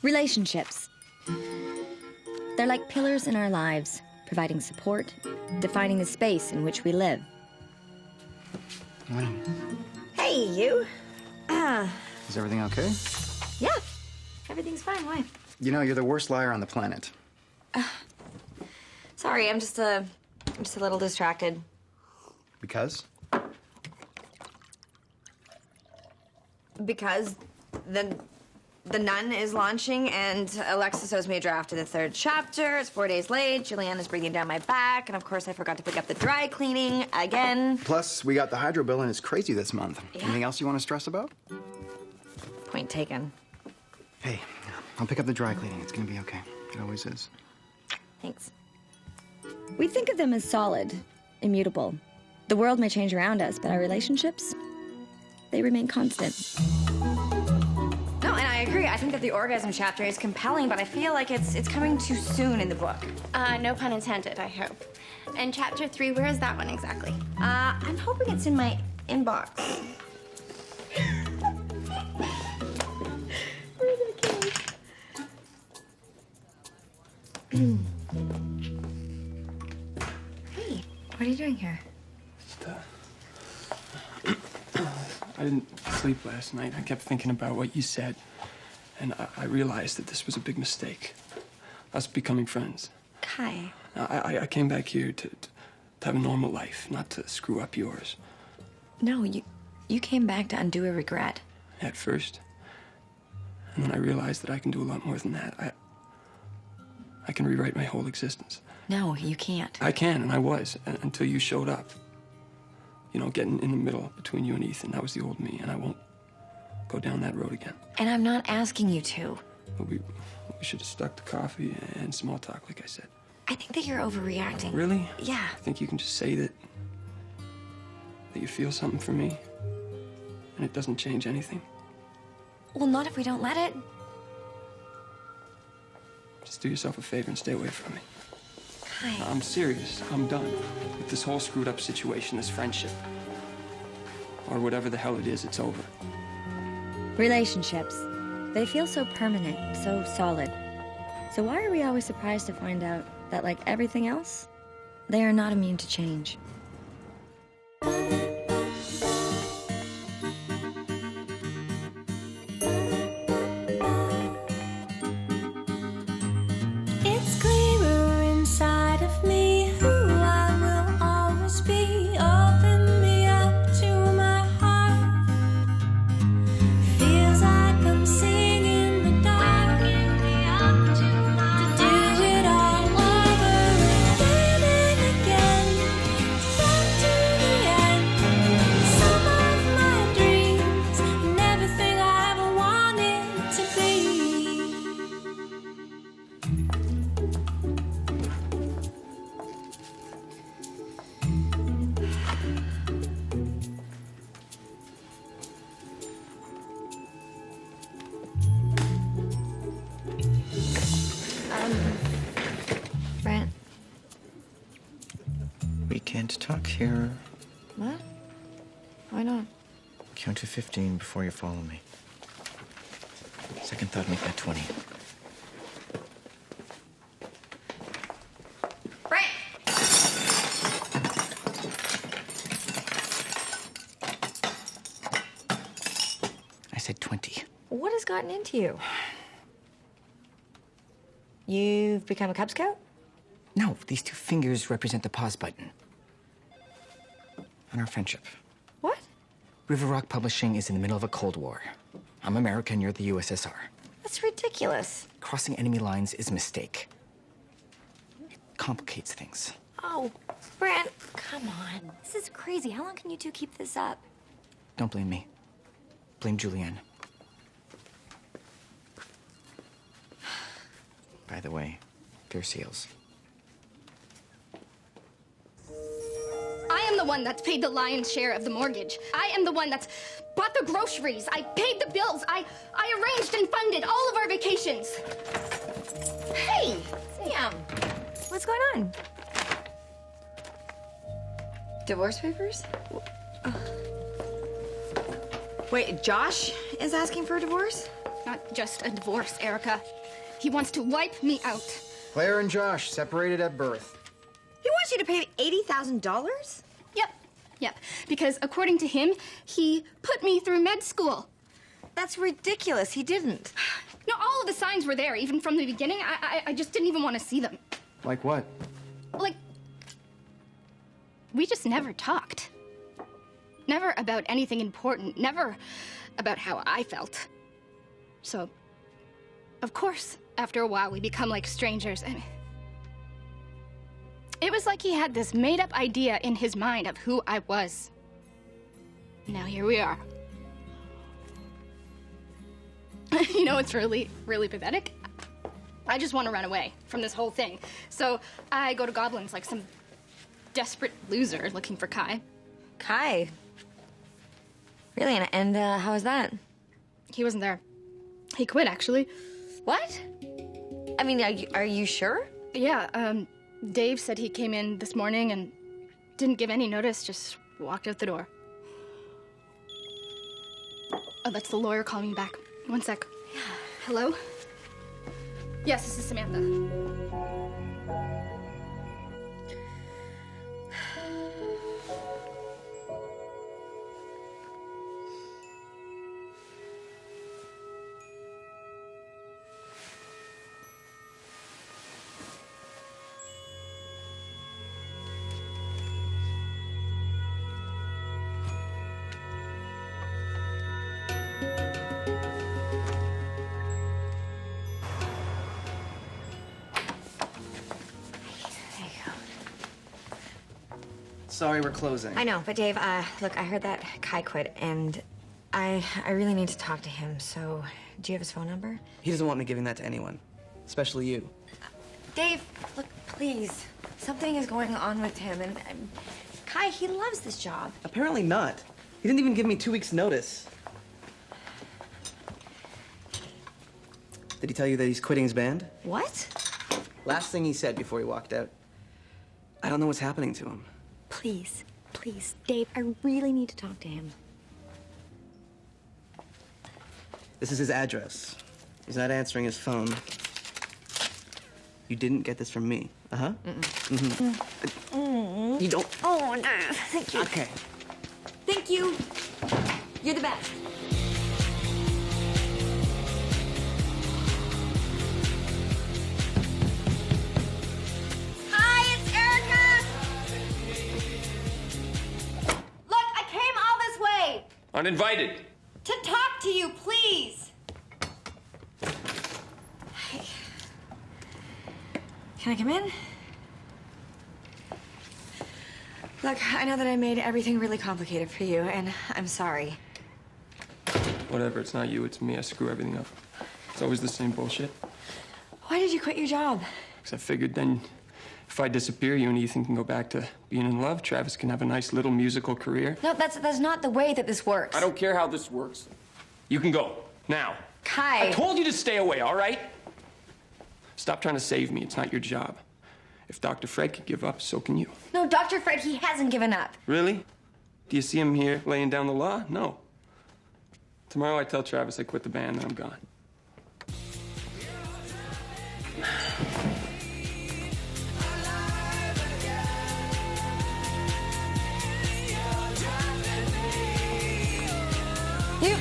Relationships. They're like pillars in our lives, providing support, defining the space in which we live. Morning. Hey, you. Is everything okay? Yeah, everything's fine. Why? You know, you're the worst liar on the planet. Sorry, I'm just a little distracted. Because? Because the Nun is launching, and Alexis owes me a draft of the 3rd chapter. It's 4 days late. Julianne is breathing down my back, and of course I forgot to pick up the dry cleaning again. Plus, we got the hydro bill, and it's crazy this month. Yeah. Anything else you want to stress about? Point taken. Hey, I'll pick up the dry cleaning. It's gonna be okay. It always is. Thanks. We think of them as solid, immutable. The world may change around us, but our relationships, they remain constant. No, and I agree. I think that the orgasm chapter is compelling, but I feel like it's coming too soon in the book. No pun intended, I hope. And chapter 3, where is that one exactly? I'm hoping it's in my inbox. Hey, what are you doing here? I didn't sleep last night. I kept thinking about what you said, and I realized that this was a big mistake. Us becoming friends. Kai. I came back here to have a normal life, not to screw up yours. No, you came back to undo a regret. At first. And then I realized that I can do a lot more than that. I can rewrite my whole existence. No, you can't. I can, and I was, until you showed up. You know, getting in the middle between you and Ethan. That was the old me, and I won't go down that road again. And I'm not asking you to. But we should have stuck to coffee and small talk, like I said. I think that you're overreacting. Really? Yeah. I think you can just say that you feel something for me, and it doesn't change anything. Well, not if we don't let it. Just do yourself a favor and stay away from me. Kai. I'm serious. I'm done with this whole screwed up situation, this friendship. Or whatever the hell it is, it's over. Relationships. They feel so permanent, so solid. So why are we always surprised to find out that, like everything else, they are not immune to change? It's clearer inside of me who I will always be. Open me up to my heart. Feels like I'm singing the dark. Open me up to my heart. To do it all over again and again. Back to the end. Some of my dreams and everything I ever wanted to be. Brent. We can't talk here. What? Why not? Count to 15 before you follow me. Second thought, make that 20. Brent! I said 20. What has gotten into you? You've become a Cub Scout? No, these 2 fingers represent the pause button on our friendship. What? River Rock Publishing is in the middle of a Cold War. I'm America and you're the USSR. That's ridiculous. Crossing enemy lines is a mistake. It complicates things. Oh, Brent, come on. This is crazy. How long can you two keep this up? Don't blame me. Blame Julianne. By the way, fair seals. I am the one that's paid the lion's share of the mortgage. I am the one that's bought the groceries. I paid the bills. I arranged and funded all of our vacations. Hey, Sam. What's going on? Divorce papers? Wait, Josh is asking for a divorce? Not just a divorce, Erica. He wants to wipe me out. Claire and Josh separated at birth. He wants you to pay $80,000? Yep. Because according to him, he put me through med school. That's ridiculous. He didn't. No, all of the signs were there, even from the beginning. I just didn't even want to see them. Like what? Like, we just never talked. Never about anything important. Never about how I felt. So, of course, after a while, we become like strangers. And it was like he had this made-up idea in his mind of who I was. Now here we are. You know, it's really, really pathetic. I just want to run away from this whole thing. So I go to Goblins like some desperate loser looking for Kai. Kai. Really? And how was that? He wasn't there. He quit, actually. What? I mean, are you sure? Yeah, Dave said he came in this morning and didn't give any notice, just walked out the door. Oh, that's the lawyer calling me back. One sec. Hello? Yes, this is Samantha. Sorry, we're closing. I know, but Dave, look, I heard that Kai quit, and I really need to talk to him, so do you have his phone number? He doesn't want me giving that to anyone, especially you. Dave, look, please. Something is going on with him, and Kai, he loves this job. Apparently not. He didn't even give me 2 weeks' notice. Did he tell you that he's quitting his band? What? Last thing he said before he walked out. I don't know what's happening to him. Please, please, Dave, I really need to talk to him. This is his address. He's not answering his phone. You didn't get this from me. Uh-huh. You don't. Oh, Dave, thank you. Okay. Thank you. You're the best. Hi, it's Erica. Look, I came all this way Uninvited. to talk to you, please. Hi. Can I come in? Look, I know that I made everything really complicated for you, and I'm sorry. Whatever, it's not you, it's me. I screw everything up. It's always the same bullshit. Why did you quit your job? Because I figured then if I disappear, you and Ethan can go back to being in love. Travis can have a nice little musical career. No, that's not the way that this works. I don't care how this works. You can go. Now. Kai. I told you to stay away, all right? Stop trying to save me. It's not your job. If Dr. Fred could give up, so can you. No, Dr. Fred, he hasn't given up. Really? Do you see him here laying down the law? No. Tomorrow I tell Travis I quit the band and I'm gone. You...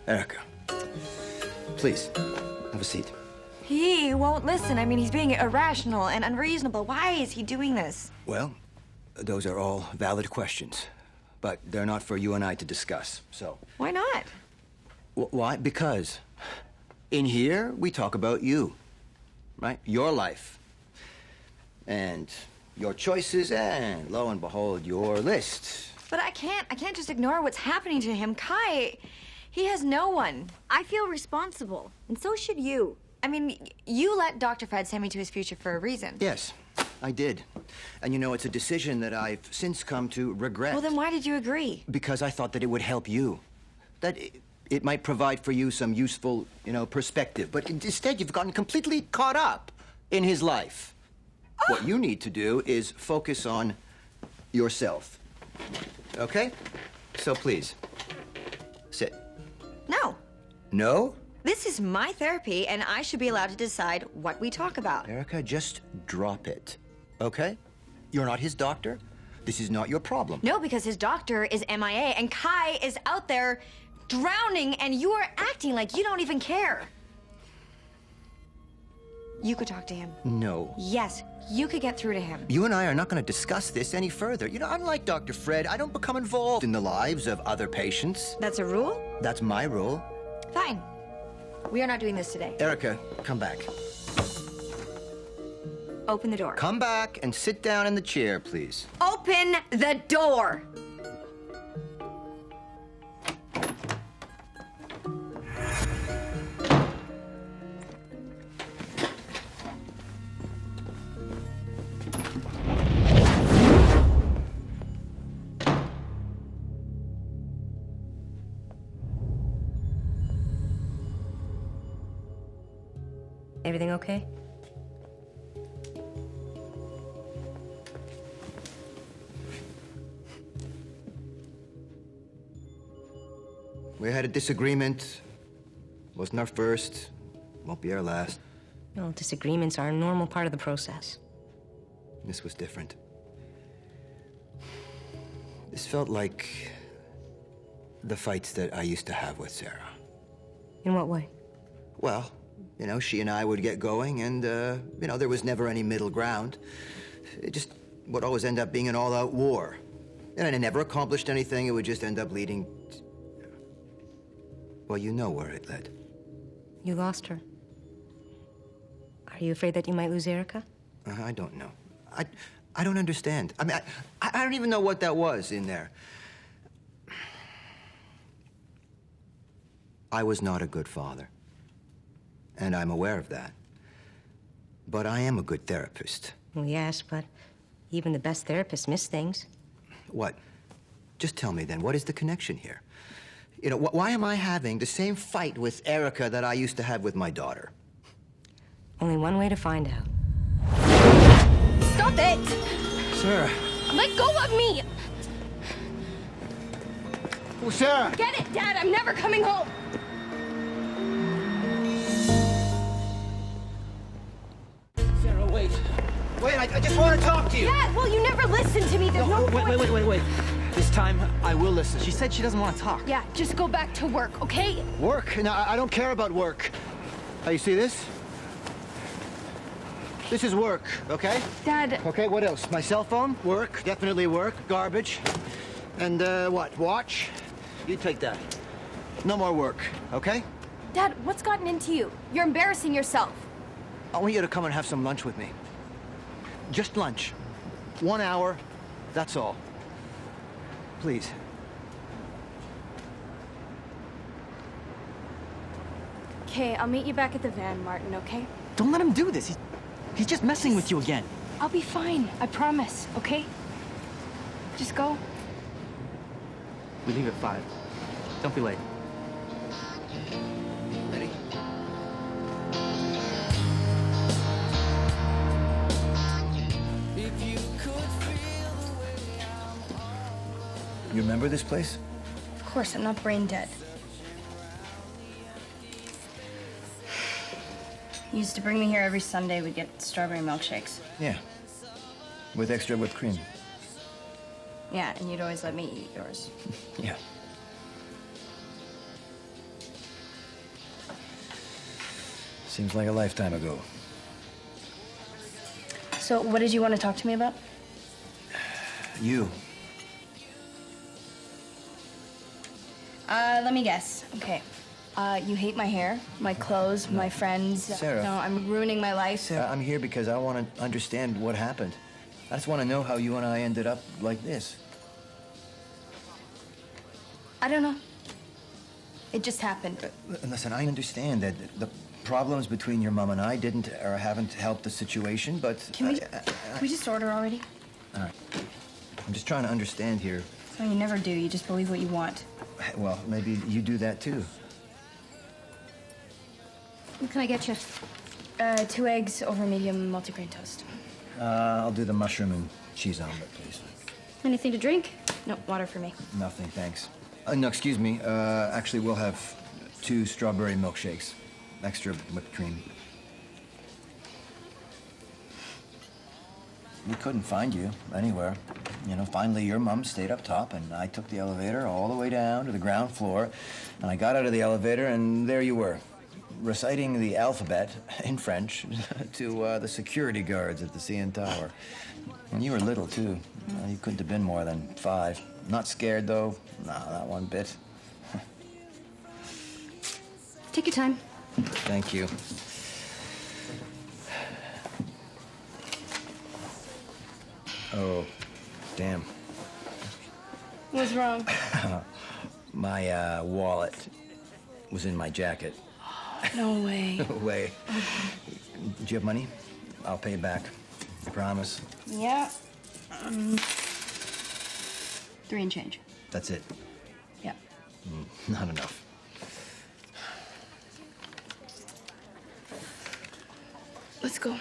Erica, please, have a seat. He won't listen. I mean, he's being irrational and unreasonable. Why is he doing this? Well, those are all valid questions, but they're not for you and I to discuss, so. Why not? Why? Because in here, we talk about you, right? Your life, and your choices, and lo and behold, your list. But I can't just ignore what's happening to him. Kai, he has no one. I feel responsible, and so should you. I mean, you let Dr. Fred send me to his future for a reason. Yes, I did. And you know, it's a decision that I've since come to regret. Well, then why did you agree? Because I thought that it would help you. That it might provide for you some useful, perspective. But instead, you've gotten completely caught up in his life. What you need to do is focus on yourself. Okay? So please, sit. No. No? This is my therapy, and I should be allowed to decide what we talk about. Erica, just drop it. Okay? You're not his doctor. This is not your problem. No, because his doctor is MIA, and Kai is out there drowning, and you are acting like you don't even care. You could talk to him. No. Yes, you could get through to him. You and I are not going to discuss this any further. Unlike Dr. Fred, I don't become involved in the lives of other patients. That's a rule? That's my rule. Fine. We are not doing this today. Erica, come back. Open the door. Come back and sit down in the chair, please. Open the door! Everything okay? We had a disagreement. Wasn't our first. Won't be our last. Well, disagreements are a normal part of the process. This was different. This felt like the fights that I used to have with Sarah. In what way? Well, she and I would get going, and, there was never any middle ground. It just would always end up being an all-out war. And I never accomplished anything. It would just end up leading... Well, you know where it led. You lost her. Are you afraid that you might lose Erica? I don't know. I don't understand. I mean, I don't even know what that was in there. I was not a good father. And I'm aware of that. But I am a good therapist. Well, yes, but even the best therapists miss things. What? Just tell me then, what is the connection here? Why am I having the same fight with Erica that I used to have with my daughter? Only one way to find out. Stop it! Sarah. Let go of me! Oh, Sarah! Get it, Dad! I'm never coming home! Sarah, wait. Wait, I just want to talk to you. Dad, well, you never listen to me. There's no point. Wait. This time, I will listen. She said she doesn't want to talk. Yeah, just go back to work, okay? Work? No, I don't care about work. How you see this? This is work, okay? Dad. Okay, what else? My cell phone? Work. Definitely work. Garbage. And, what? Watch? You take that. No more work, okay? Dad, what's gotten into you? You're embarrassing yourself. I want you to come and have some lunch with me. Just lunch. 1 hour, that's all. Please. Okay, I'll meet you back at the van, Martin, okay? Don't let him do this. He's just messing with you again. I'll be fine, I promise, okay? Just go. We leave at 5. Don't be late. Ready? You remember this place? Of course, I'm not brain dead. You used to bring me here every Sunday. We'd get strawberry milkshakes. Yeah. With extra whipped cream. Yeah, and you'd always let me eat yours. Yeah. Seems like a lifetime ago. So, what did you want to talk to me about? You. Let me guess. Okay. You hate my hair, my clothes, my friends. Sarah. No, I'm ruining my life. Sarah, I'm here because I want to understand what happened. I just want to know how you and I ended up like this. I don't know. It just happened. Listen, I understand that the problems between your mom and I didn't or haven't helped the situation, but... Can we just order already? All right. I'm just trying to understand here. So you never do. You just believe what you want. Well, maybe you do that too. What can I get you? 2 eggs over medium multigrain toast. I'll do the mushroom and cheese omelet, please. Anything to drink? No, water for me. Nothing, thanks. No, excuse me. Actually, we'll have 2 strawberry milkshakes. Extra whipped cream. We couldn't find you anywhere. You know, finally your mom stayed up top, and I took the elevator all the way down to the ground floor, and I got out of the elevator, and there you were, reciting the alphabet in French to the security guards at the CN Tower. And you were little, too. You couldn't have been more than 5. Not scared, though? No, not one bit. Take your time. Thank you. Oh, damn. What's wrong? My wallet was in my jacket. No way. No way. Do you have money? I'll pay it back. I promise. Yeah. 3 and change. That's it. Yeah. Not enough. Let's go.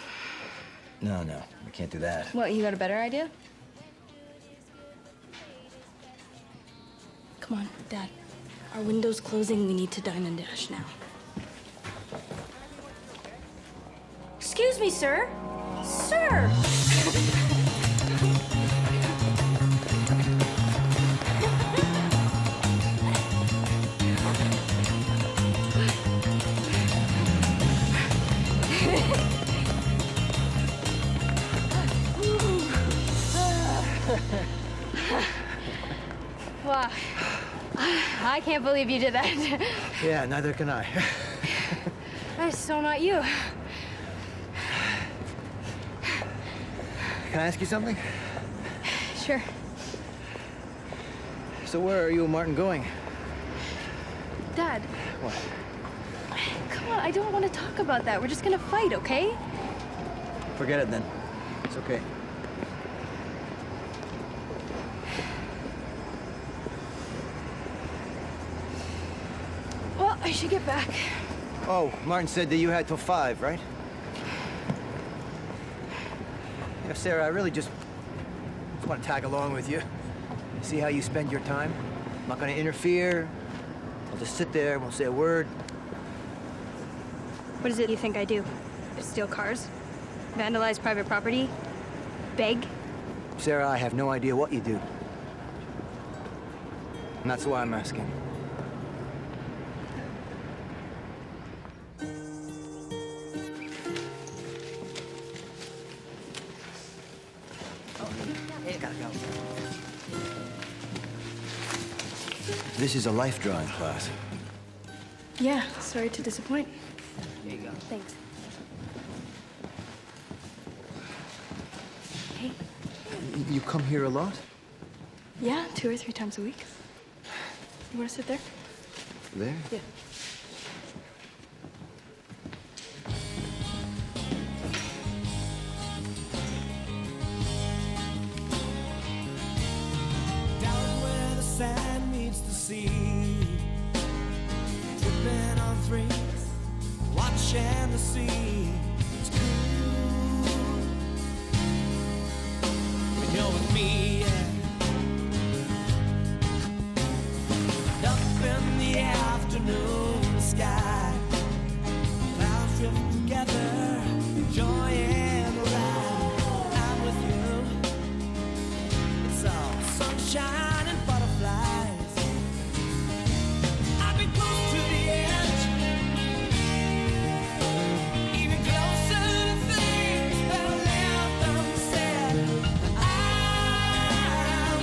No, we can't do that. What, you got a better idea? Come on, Dad. Our window's closing. We need to dine and dash now. Excuse me, sir. Sir! Wow. I can't believe you did that. Yeah, neither can I. That's so not you. Can I ask you something? Sure. So where are you and Martin going? Dad, What? come on. I don't want to talk about that. We're just gonna fight, okay? Forget it then. It's okay. Well, I should get back. Oh, Martin said that you had till 5, right? Yeah, Sarah, I really just want to tag along with you. See how you spend your time. I'm not going to interfere. I'll just sit there, won't say a word. What is it you think I do? Steal cars? Vandalize private property? Beg? Sarah, I have no idea what you do. And that's why I'm asking. This is a life drawing class. Yeah, sorry to disappoint. There you go. Thanks. Hey. You come here a lot? Yeah, 2 or 3 times a week. You want to sit there? There? Yeah. Down where the sand meets the sea, tripping on 3s, watching the sea. It's cool when you're with me. And up in the afternoon sky, clouds drift together, enjoying the ride. I'm with you. It's all sunshine and butterflies. I've been close to the edge, even closer to things better left unsaid. I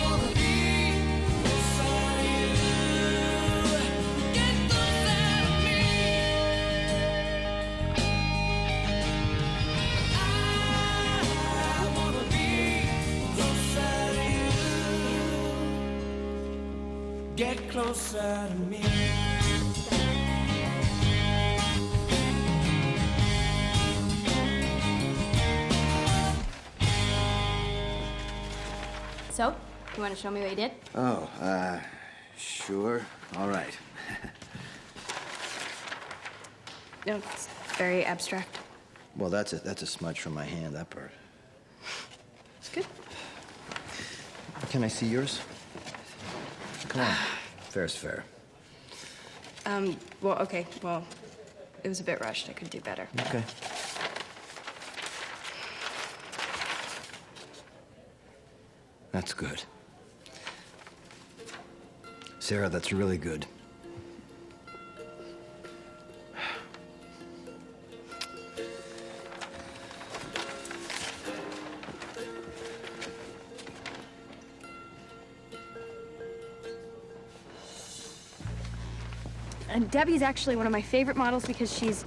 wanna be closer to you. Get closer to me. I wanna be closer to you. Get closer to me. So, you want to show me what you did? Oh, sure. All right. You know, it's very abstract. Well, that's a smudge from my hand, that part. It's good. Can I see yours? Come on. Fair's fair. Well, okay. Well, it was a bit rushed. I could do better. Okay. That's good. Sarah, that's really good. And Debbie's actually one of my favorite models because she's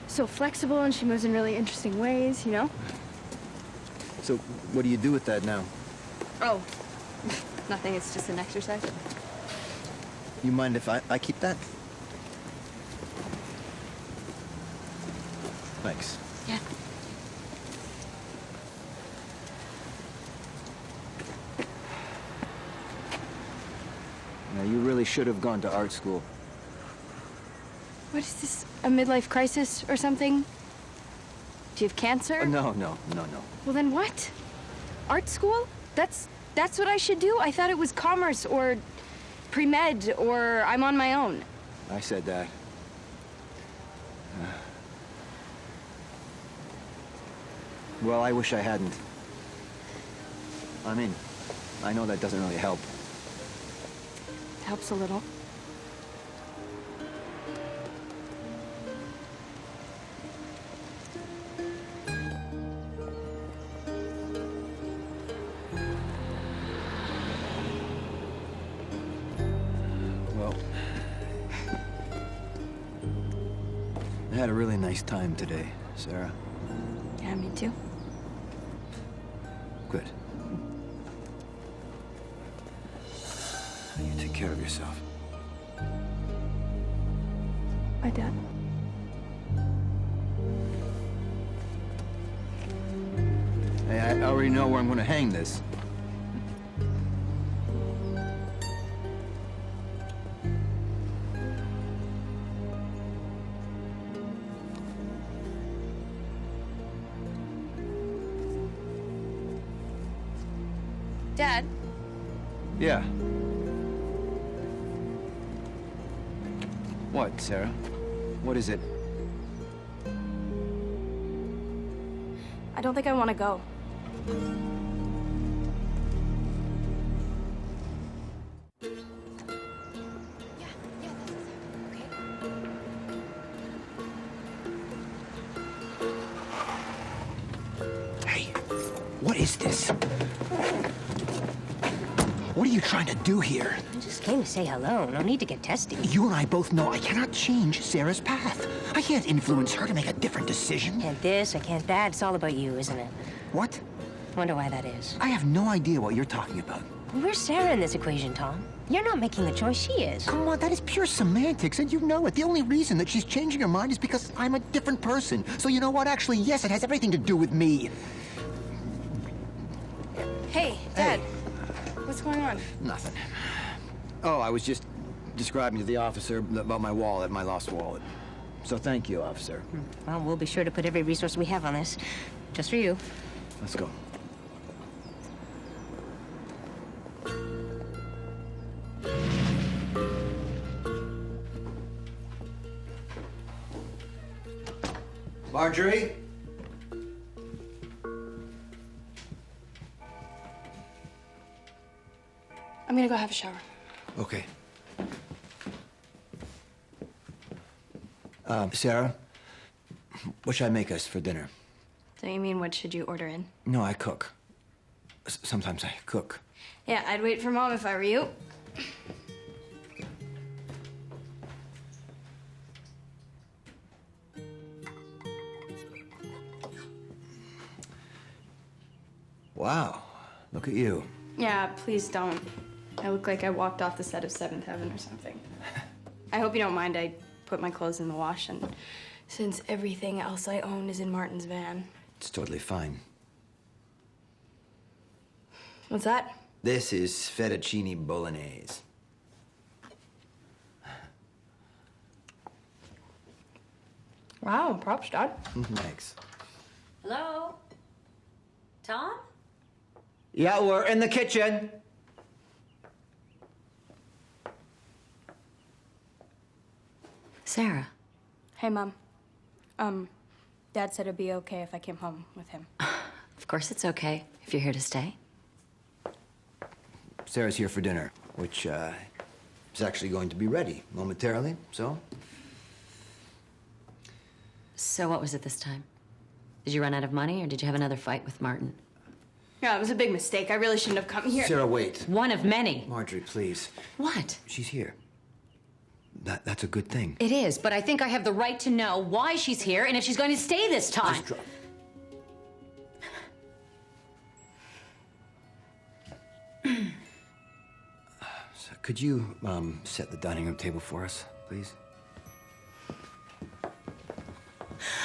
so flexible and she moves in really interesting ways, you know? So, what do you do with that now? Oh, nothing. It's just an exercise. You mind if I keep that? Thanks. Yeah. Now, you really should have gone to art school. What is this? A midlife crisis or something? Do you have cancer? No. Well, then what? Art school? That's what I should do? I thought it was commerce or pre-med or I'm on my own. I said that. Well, I wish I hadn't. I mean, I know that doesn't really help. Helps a little. Well, I had a really nice time today, Sarah. Yeah, me too. Good. You take care of yourself. My dad. Hey, I already know where I'm gonna hang this. Dad? Yeah. What, Sarah? What is it? I don't think I want to go. Hey, what is this? What are you trying to do here? I just came to say hello. No need to get testy. You and I both know I cannot change Sarah's path. I can't influence her to make a different decision. Can't this, I can't that. It's all about you, isn't it? What? Wonder why that is. I have no idea what you're talking about. Where's Sarah in this equation, Tom? You're not making the choice, she is. Come on, that is pure semantics, and you know it. The only reason that she's changing her mind is because I'm a different person. So you know what? Actually, yes, it has everything to do with me. Hey, Dad. What's going on? Nothing. Oh, I was just describing to the officer about my wallet, my lost wallet. So thank you, officer. Well, we'll be sure to put every resource we have on this. Just for you. Let's go. Marjorie? I'm gonna go have a shower. Okay. Sarah, what should I make us for dinner? So you mean what should you order in? No, I cook. Sometimes I cook. Yeah, I'd wait for Mom if I were you. Wow, look at you. Yeah, please don't. I look like I walked off the set of Seventh Heaven or something. I hope you don't mind I put my clothes in the wash, and since everything else I own is in Martin's van. It's totally fine. What's that? This is fettuccine bolognese. Wow, props, Dad. Thanks. Hello? Tom? Yeah, we're in the kitchen. Sarah. Hey, Mom. Dad said it'd be okay if I came home with him. Of course it's okay if you're here to stay. Sarah's here for dinner, which is actually going to be ready momentarily, so. So what was it this time? Did you run out of money or did you have another fight with Martin? Yeah, it was a big mistake. I really shouldn't have come here. Sarah, wait. One of many. Marjorie, please. What? She's here. That's a good thing. It is, but I think I have the right to know why she's here and if she's going to stay this time. Just drop. So could you set the dining room table for us, please?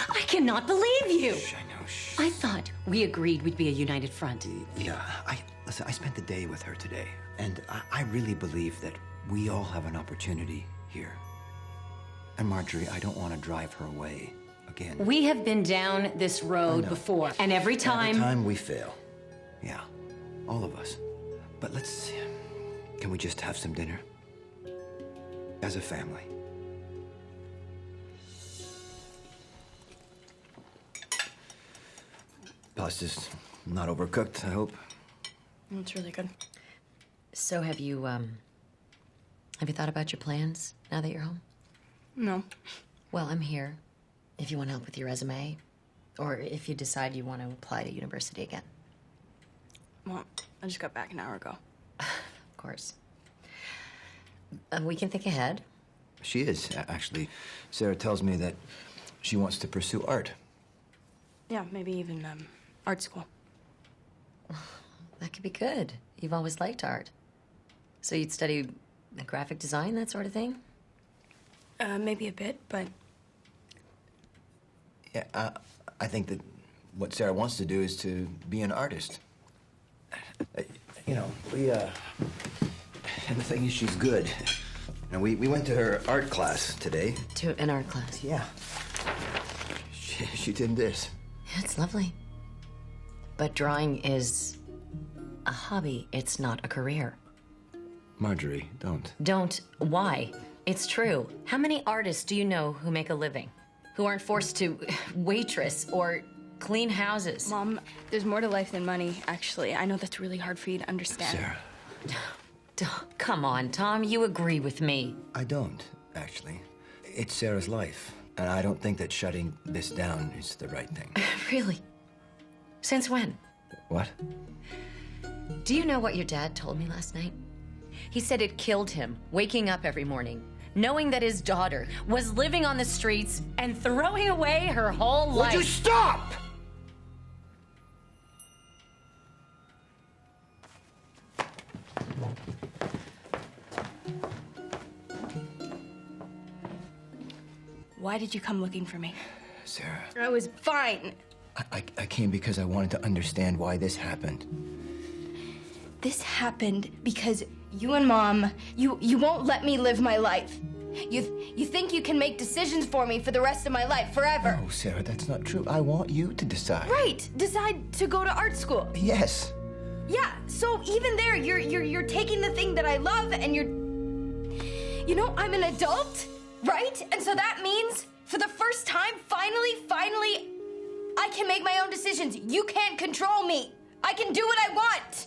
I cannot believe you. Shh, I know. Shh. I thought we agreed we'd be a united front. Yeah, listen, I spent the day with her today, and I really believe that we all have an opportunity here. And Marjorie, I don't want to drive her away again. We have been down this road before, and every time... Every time we fail. Yeah, all of us. But can we just have some dinner? As a family. Pasta's not overcooked, I hope. It's really good. So have you thought about your plans now that you're home? No. Well, I'm here if you want help with your resume, or if you decide you want to apply to university again. Well, I just got back an hour ago. Of course. We can think ahead. She is, actually. Sarah tells me that she wants to pursue art. Yeah, maybe even art school. That could be good. You've always liked art. So you'd study graphic design, that sort of thing? Maybe a bit, but... Yeah, I think that what Sarah wants to do is to be an artist. You know, and the thing is, she's good. You know, we went to her art class today. To an art class? Yeah. She did this. Yeah, it's lovely. But drawing is a hobby. It's not a career. Marjorie, don't. Don't. Why? It's true. How many artists do you know who make a living? Who aren't forced to waitress or clean houses? Mom, there's more to life than money, actually. I know that's really hard for you to understand. Sarah. Come on, Tom. You agree with me. I don't, actually. It's Sarah's life. And I don't think that shutting this down is the right thing. Really? Since when? What? Do you know what your dad told me last night? He said it killed him, waking up every morning, knowing that his daughter was living on the streets and throwing away her whole life. Would you stop? Why did you come looking for me? Sarah. I was fine. I came because I wanted to understand why this happened. This happened because you and Mom, you won't let me live my life. You think you can make decisions for me for the rest of my life, forever. No, Sarah, that's not true. I want you to decide. Right, decide to go to art school. Yes. Yeah, so even there, you're taking the thing that I love and you know, I'm an adult, right? And so that means for the first time, finally, I can make my own decisions. You can't control me. I can do what I want.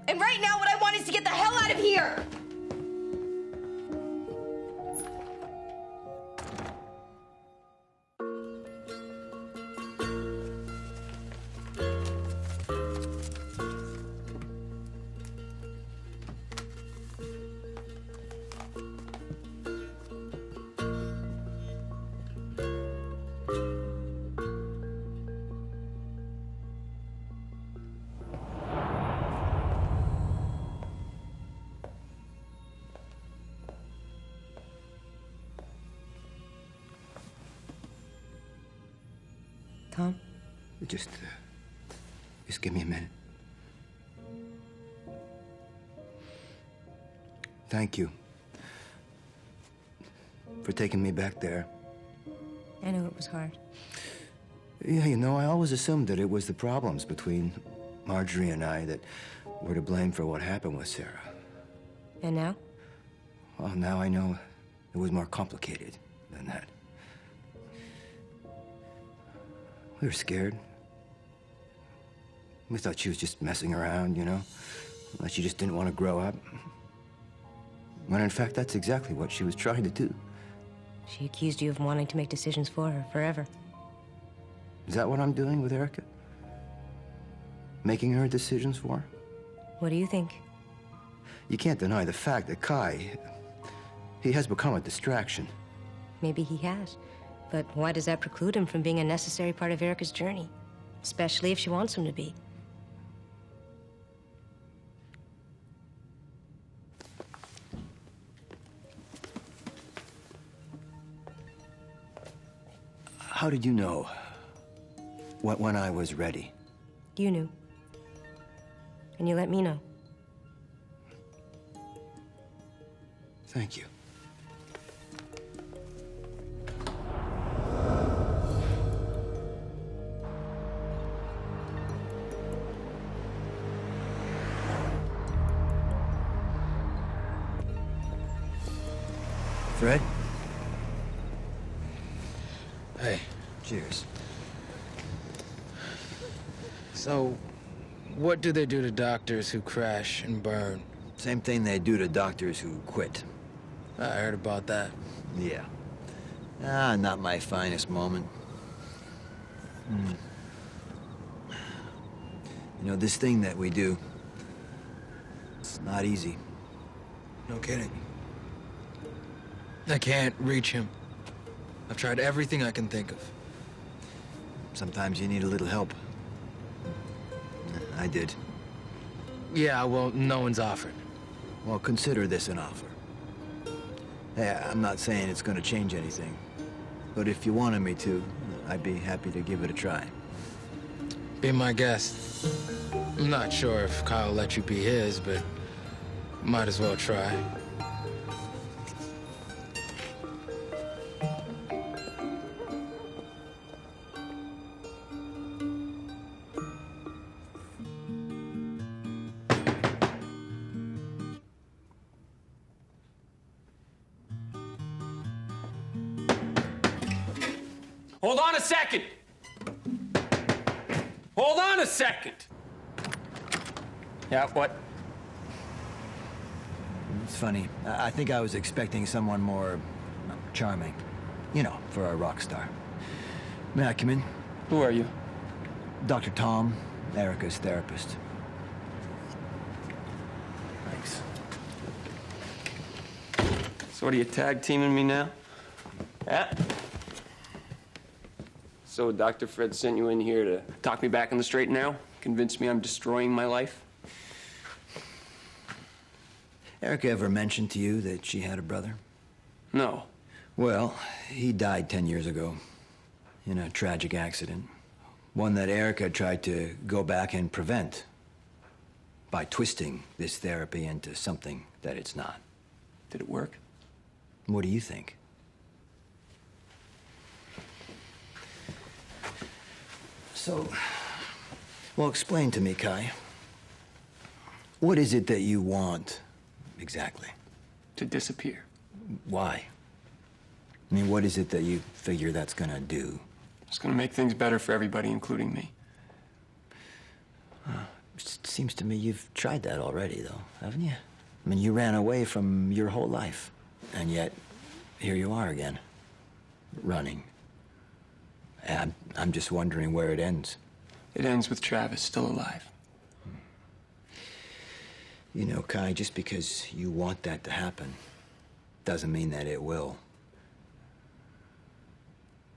And right now, what I want is to get the hell out of here. Tom? Just give me a minute. Thank you for taking me back there I know it was hard. Yeah, you know, I always assumed that it was the problems between Marjorie and I that were to blame for what happened with Sarah. And now? Well, now I know it was more complicated than that. We were scared. We thought she was just messing around, you know? That she just didn't want to grow up. When in fact, that's exactly what she was trying to do. She accused you of wanting to make decisions for her forever. Is that what I'm doing with Erica? Making her decisions for her? What do you think? You can't deny the fact that Kai, he has become a distraction. Maybe he has. But why does that preclude him from being a necessary part of Erica's journey? Especially if she wants him to be. How did you know when I was ready? You knew. And you let me know. Thank you. Fred? Hey. Cheers. So, what do they do to doctors who crash and burn? Same thing they do to doctors who quit. I heard about that. Yeah. Ah, not my finest moment. You know, this thing that we do, it's not easy. No kidding. I can't reach him. I've tried everything I can think of. Sometimes you need a little help. I did. Yeah, well, no one's offered. Well, consider this an offer. Hey, I'm not saying it's gonna change anything. But if you wanted me to, I'd be happy to give it a try. Be my guest. I'm not sure if Kyle will let you be his, but might as well try. Hold on a second! Hold on a second! Yeah, what? It's funny. I think I was expecting someone more charming. You know, for a rock star. May I come in? Who are you? Dr. Tom, Erica's therapist. Thanks. So what are you tag teaming me now? Yeah? So Dr. Fred sent you in here to talk me back on the straight and narrow? Convince me I'm destroying my life? Erica ever mentioned to you that she had a brother? No. Well, he died 10 years ago in a tragic accident. One that Erica tried to go back and prevent by twisting this therapy into something that it's not. Did it work? What do you think? So, well, explain to me, Kai. What is it that you want, exactly? To disappear. Why? I mean, what is it that you figure that's gonna do? It's gonna make things better for everybody, including me. It seems to me you've tried that already, though, haven't you? I mean, you ran away from your whole life, and yet here you are again, running. And I'm just wondering where it ends. It ends with Travis still alive. You know, Kai, just because you want that to happen doesn't mean that it will.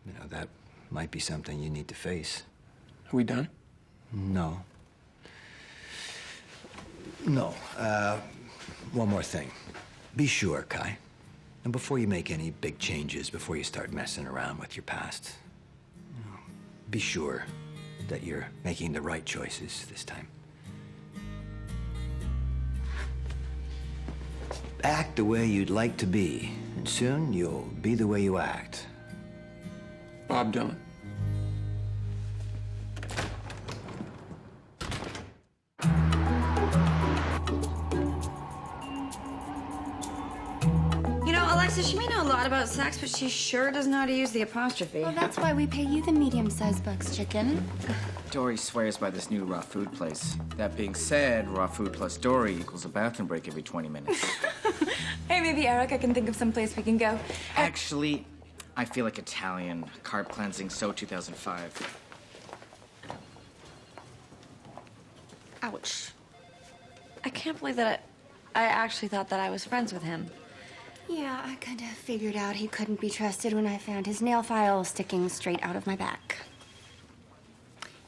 You know, that might be something you need to face. Are we done? No. No. One more thing. Be sure, Kai. And before you make any big changes, before you start messing around with your past, be sure that you're making the right choices this time. Act the way you'd like to be, and soon you'll be the way you act. Bob Dylan. You know, Alexa, she may know a lot about sex, but she sure doesn't know how to use the apostrophe. Well, that's why we pay you the medium-sized bucks, chicken. Dory swears by this new raw food place. That being said, raw food plus Dory equals a bathroom break every 20 minutes. Hey, maybe Erica can think of some place we can go. Actually, I feel like Italian. Carb cleansing, so 2005. Ouch. I can't believe that I actually thought that I was friends with him. Yeah, I kind of figured out he couldn't be trusted when I found his nail file sticking straight out of my back.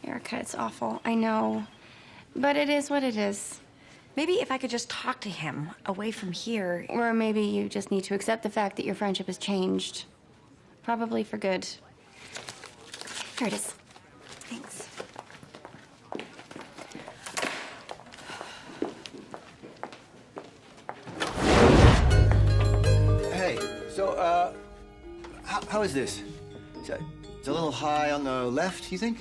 Erica, it's awful, I know. But it is what it is. Maybe if I could just talk to him away from here. Or maybe you just need to accept the fact that your friendship has changed. Probably for good. Here it is. Thanks. Hey, so, how is this? It's a little high on the left, you think?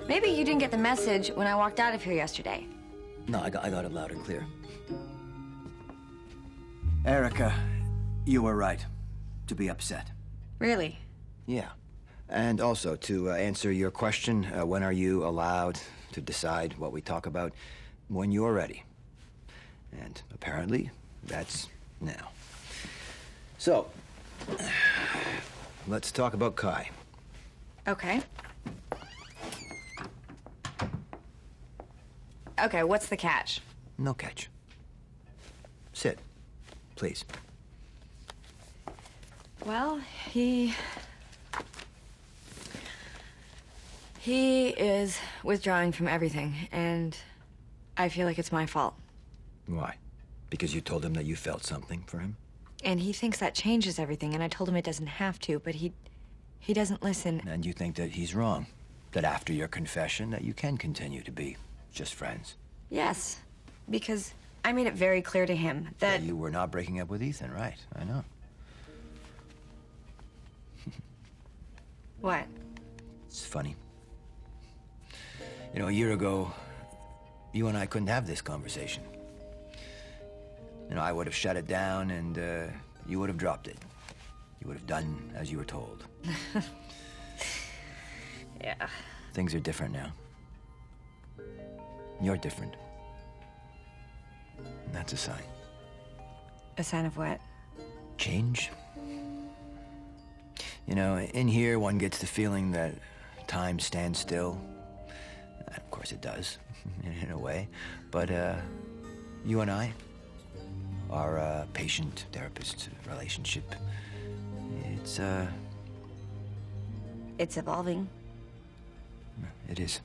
Maybe you didn't get the message when I walked out of here yesterday. No, I got it loud and clear. Erica, you were right to be upset. Really? Yeah. And also, to answer your question, when are you allowed to decide what we talk about? When you're ready. And apparently, that's now. So, let's talk about Kai. Okay. Okay, what's the catch? No catch. Sit, please. Well, he is withdrawing from everything, and I feel like it's my fault. Why? Because you told him that you felt something for him? And he thinks that changes everything, and I told him it doesn't have to, but he doesn't listen. And you think that he's wrong? That after your confession, that you can continue to be just friends? Yes, because I made it very clear to him that... you were not breaking up with Ethan, right? I know. What? It's funny. You know, a year ago, you and I couldn't have this conversation. You know, I would have shut it down and you would have dropped it. You would have done as you were told. Yeah. Things are different now. You're different. And that's a sign. A sign of what? Change. You know, in here, one gets the feeling that time stands still. And of course it does, in a way. But you and I, our patient-therapist relationship, it's evolving. It is.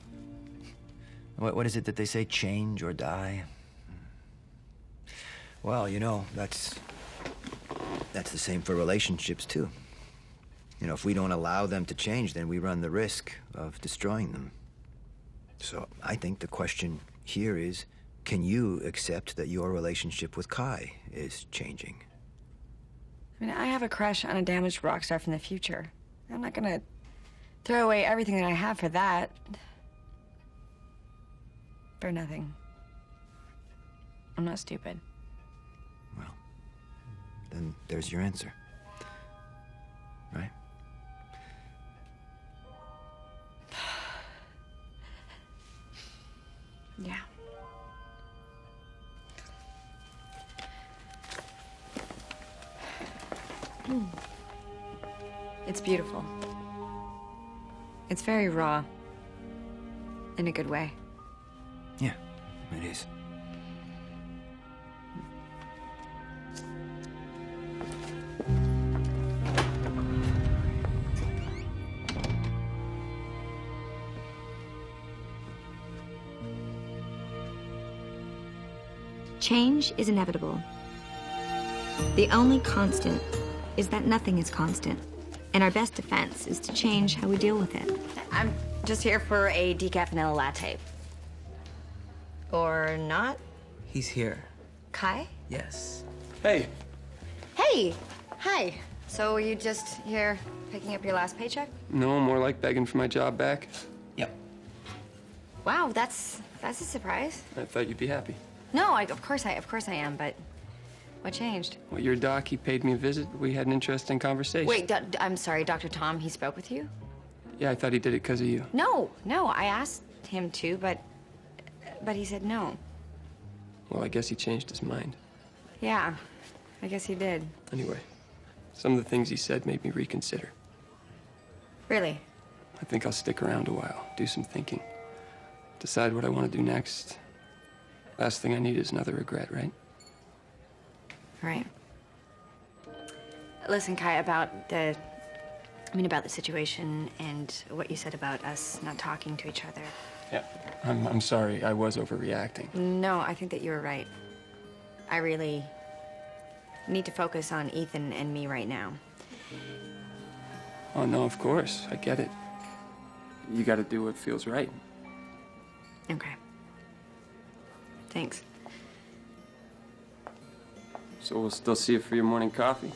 What is it that they say, change or die? Well, you know, that's the same for relationships, too. You know, if we don't allow them to change, then we run the risk of destroying them. So I think the question here is, can you accept that your relationship with Kai is changing? I mean, I have a crush on a damaged rock star from the future. I'm not gonna throw away everything that I have for that. For nothing. I'm not stupid. Well, then there's your answer. Right? Yeah. It's beautiful. It's very raw. In a good way. Yeah, it is. Change is inevitable. The only constant is that nothing is constant. And our best defense is to change how we deal with it. I'm just here for a decaf vanilla latte. Or not? He's here. Kai? Yes. Hey. Hey! Hi. So you just here Picking up your last paycheck? No, more like begging for my job back. Yep. Wow, that's a surprise. I thought you'd be happy. No, of course I am, but what changed? Well, your doc, he paid me a visit. We had an interesting conversation. Wait, I'm sorry, Dr. Tom, he spoke with you? Yeah, I thought he did it because of you. No, I asked him to, but he said no. Well, I guess he changed his mind. Yeah, I guess he did. Anyway, some of the things he said made me reconsider. Really? I think I'll stick around a while, do some thinking, decide what I want to do next. Last thing I need is another regret, right? Right. Listen, Kai, about the situation and what you said about us not talking to each other. Yeah. I'm sorry. I was overreacting. No, I think that you were right. I really need to focus on Ethan and me right now. Oh, no, of course. I get it. You gotta do what feels right. Okay. Thanks. So we'll still see you for your morning coffee?